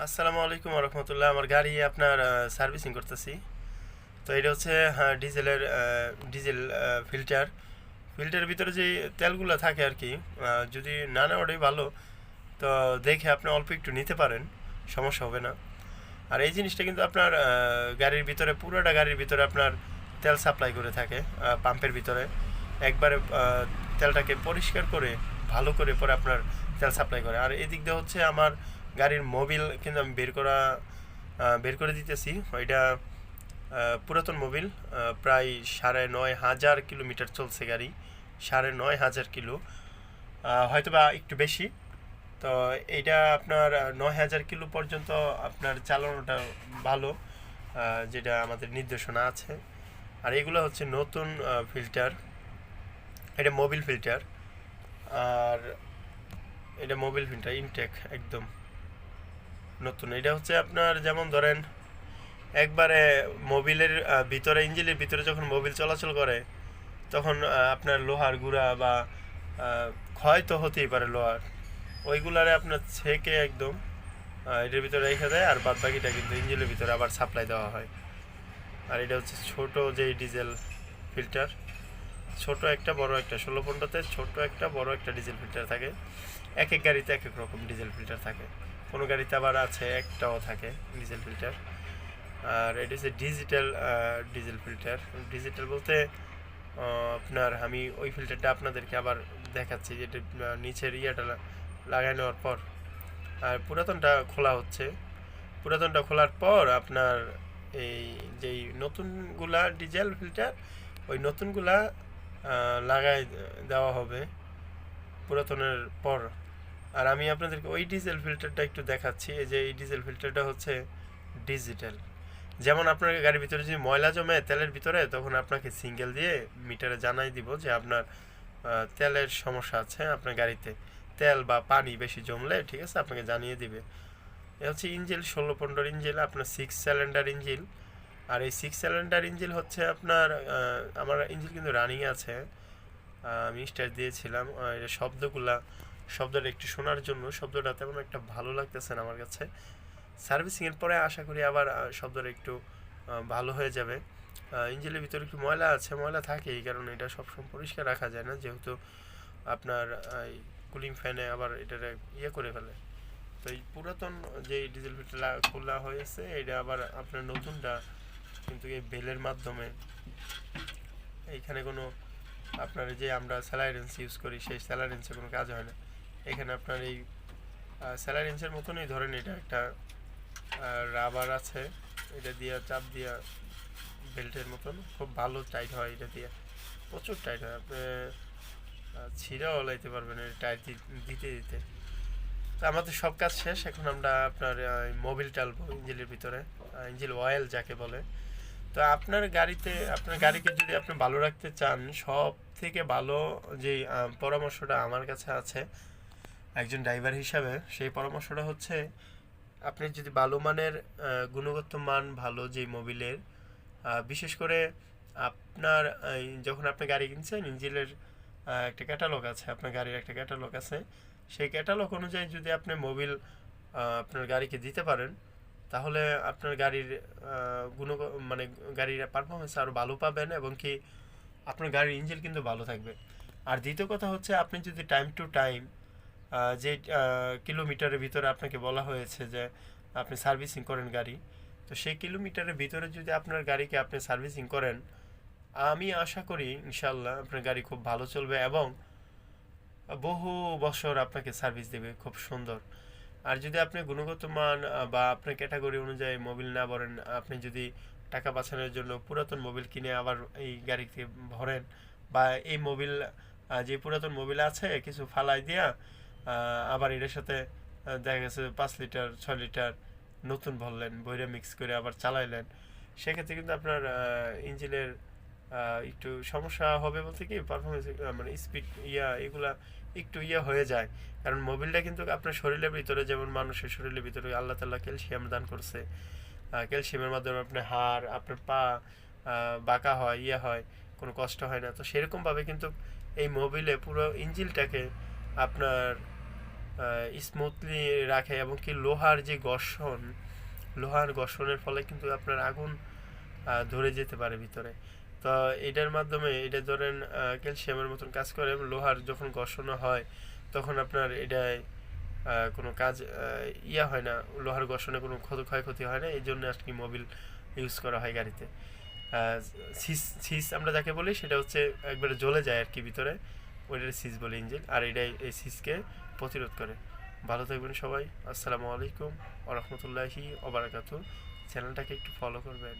আসসালামু আলাইকুম রহমতুল্লাহ। আমার গাড়ি আপনার সার্ভিসিং করতেছি। তো এটা হচ্ছে ডিজেলের ডিজেল ফিল্টার। ফিল্টারের ভিতরে যে তেলগুলো থাকে আর কি, যদি না নেওয়াটাই ভালো। তো দেখে আপনি অল্প একটু নিতে পারেন, সমস্যা হবে না। আর এই জিনিসটা কিন্তু আপনার গাড়ির ভিতরে, পুরোটা গাড়ির ভিতরে আপনার তেল সাপ্লাই করে থাকে পাম্পের ভিতরে। একবারে তেলটাকে পরিষ্কার করে ভালো করে পরে আপনার তেল সাপ্লাই করে। আর এদিক দিয়ে হচ্ছে আমার গাড়ির মোবিল কিন্তু আমি বের করে দিতেছি। ওইটা পুরাতন মোবিল, প্রায় ৯,৫০০ কিলোমিটার চলছে গাড়ি, ৯,৫০০ কিলো, হয়তো বা একটু বেশি। তো এইটা আপনার ৯,০০০ কিলো পর্যন্ত আপনার চালানোটা ভালো, যেটা আমাদের নির্দেশনা আছে। আর এগুলো হচ্ছে নতুন ফিল্টার, এটা মোবিল ফিল্টার। আর এটা মোবিল ফিল্টার ইনটেক একদম নতুন। এটা হচ্ছে আপনার যেমন ধরেন একবারে মোবিলের ভিতরে, ইঞ্জিনের ভিতরে যখন মোবিল চলাচল করে তখন আপনার লোহার গুঁড়া বা ক্ষয় তো হতেই পারে লোহার, ওইগুলারে আপনার ছেঁকে একদম এটার ভিতরে রেখে দেয়, আর বাদ বাকিটা কিন্তু ইঞ্জিনের ভিতরে আবার সাপ্লাই দেওয়া হয়। আর এটা হচ্ছে ছোট যে ডিজেল ফিল্টার, ছোট একটা বড় একটা, ১৬-১৫তে ছোট একটা বড় একটা ডিজেল ফিল্টার থাকে। এক এক গাড়িতে এক এক রকম ডিজেল ফিল্টার থাকে, কোনো গাড়িতে আবার আছে একটাও থাকে ডিজেল ফিল্টার। আর এটা হচ্ছে ডিজিটাল ডিজেল ফিল্টার। ডিজিটাল বলতে আপনার আমি ওই ফিল্টারটা আপনাদেরকে আবার দেখাচ্ছি, যেটা নিচের ইয়াটা লাগাই নেওয়ার পর আর পুরাতনটা খোলা হচ্ছে। পুরাতনটা খোলার পর আপনার এই যেই নতুনগুলা ডিজেল ফিল্টার, ওই নতুনগুলা লাগাই দেওয়া হবে পুরাতনের পর। আর আমি আপনাদেরকে ওই ডিজেল ফিল্টারটা একটু দেখাচ্ছি। এই যে এই ডিজেল ফিল্টারটা হচ্ছে ডিজিটাল। যেমন আপনার গাড়ির ভিতরে যদি ময়লা জমে তেলের ভিতরে, তখন আপনাকে সিঙ্গেল দিয়ে মিটারে জানাই দিব যে আপনার তেলের সমস্যা আছে আপনার গাড়িতে, তেল বা পানি বেশি জমলে, ঠিক আছে, আপনাকে জানিয়ে দিবে। এ হচ্ছে ইঞ্জিল, ১৬-১৫ ইঞ্জিল, আপনার 6 সিলিন্ডার ইঞ্জিল। আর এই 6 সিলিন্ডার ইঞ্জিল হচ্ছে আপনার আমার ইঞ্জিল কিন্তু রানিং আছে। আমি স্টার্ট দিয়েছিলাম। এটা শব্দটা একটু শোনার জন্য, শব্দটা তেমন একটা ভালো লাগতেছে না আমার কাছে। সার্ভিসিংয়ের পরে আশা করি আবার শব্দটা একটু ভালো হয়ে যাবে। ইঞ্জিনের ভিতরে একটু ময়লা আছে, ময়লা থাকেই, কারণ এটা সবসময় পরিষ্কার রাখা যায় না, যেহেতু আপনার কুলিং ফ্যানে আবার এটারে ইয়ে করে ফেলে। তো এই পুরাতন যে ডিজেল ফিল্টার খোলা হয়েছে, এটা আবার আপনার নতুনটা কিন্তু এই বেলের মাধ্যমে, এইখানে কোনো আপনার যে আমরা স্যালাইরেন্স ইউজ করি সেই স্যালাইরেন্সের কোনো কাজ হয় না। এখানে আপনার এই স্যালাইরেন্সের মতনই ধরেন এটা একটা রাবার আছে, এটা দিয়ে চাপ দিয়া বেল্টের মতন খুব ভালো টাইট হয়, এটা দিয়ে প্রচুর টাইট হয়, আপনি ছিঁড়াও লাইতে পারবেন এই টাইট দিতে দিতে। তো আমাদের সব কাজ শেষ, এখন আমরা আপনার মোবিল টালবো ইঞ্জিনের ভিতরে, ইঞ্জিন অয়েল যাকে বলে। তো আপনার গাড়িতে, আপনার গাড়িকে যদি আপনি ভালো রাখতে চান, সব থেকে ভালো যে পরামর্শটা আমার কাছে আছে একজন ড্রাইভার হিসাবে, সেই পরামর্শটা হচ্ছে আপনি যদি ভালো মানের গুণগত মান ভালো যে মোবিলের, বিশেষ করে আপনার যখন আপনি গাড়ি কিনছেন, ইঞ্জিনের একটা ক্যাটালগ আছে, আপনার গাড়ির একটা ক্যাটালগ আছে, সেই ক্যাটালগ অনুযায়ী যদি আপনি মোবিল আপনার গাড়িকে দিতে পারেন, তাহলে আপনার গাড়ির গুণ, মানে গাড়ির পারফরমেন্স আরও ভালো পাবেন, এবং কি আপনার গাড়ির ইঞ্জিন কিন্তু ভালো থাকবে। আর দ্বিতীয় কথা হচ্ছে আপনি যদি টাইম টু টাইম যে কিলোমিটারের ভিতরে আপনাকে বলা হয়েছে যে আপনি সার্ভিসিং করেন গাড়ি, তো সেই কিলোমিটারের ভিতরে যদি আপনার গাড়িকে আপনি সার্ভিসিং করেন, আমি আশা করি ইনশাল্লাহ আপনার গাড়ি খুব ভালো চলবে এবং বহু বছর আপনাকে সার্ভিস দেবে খুব সুন্দর। আর যদি আপনি গুণগত মান বা আপনার ক্যাটাগরি অনুযায়ী মোবিল না ভরেন, আপনি যদি টাকা বাঁচানোর জন্য পুরাতন মোবিল কিনে আবার এই গাড়িতে ভরেন, বা এই মোবিল যে পুরাতন মোবিল আছে কিছু ফালাই দিয়া আবার এটার সাথে দেখা গেছে ৫ লিটার ৬ লিটার নতুন ভরলেন, ভরে মিক্স করে আবার চালাইলেন, সেক্ষেত্রে কিন্তু আপনার ইঞ্জিনের একটু সমস্যা হবে, বলতে কি পারফরমেন্স, মানে স্পিড এগুলা একটু হয়ে যায়। কারণ মোবিলটা কিন্তু আপনার শরীরের ভিতরে, যেমন মানুষের শরীরের ভিতরে আল্লাহ তাআলা ক্যালসিয়াম দান করছে, ক্যালসিয়ামের মাধ্যমে আপনার হাড়, আপনার পা বাঁকা হয়, হয়, কোনো কষ্ট হয় না। তো সেরকমভাবে কিন্তু এই মোবিলে পুরো ইঞ্জিনটাকে আপনার স্মুথলি রাখে, এবং কি লোহার ঘর্ষণের ফলে কিন্তু আপনার আগুন ধরে যেতে পারে ভিতরে। তো এটার মাধ্যমে এটা ধরেন ক্যালসিয়ামের মতন কাজ করে। লোহার যখন ঘর্ষণ হয় তখন আপনার এটায় কোনো কাজ হয় না, লোহার ঘর্ষণে কোনো ক্ষয়ক্ষতি হয় না, এই জন্য আর কি মোবিল ইউজ করা হয় গাড়িতে। সিস আমরা যাকে বলি সেটা হচ্ছে একবারে জ্বলে যায় আর কি ভিতরে, ওইটার সিস বলে ইঞ্জিন, আর এটাই এই সিসকে প্রতিরোধ করে। ভালো থাকবেন সবাই। আসসালামু আলাইকুম ওয়া রাহমাতুল্লাহি ওয়া বারাকাতুহু। চ্যানেলটাকে একটু ফলো করবেন।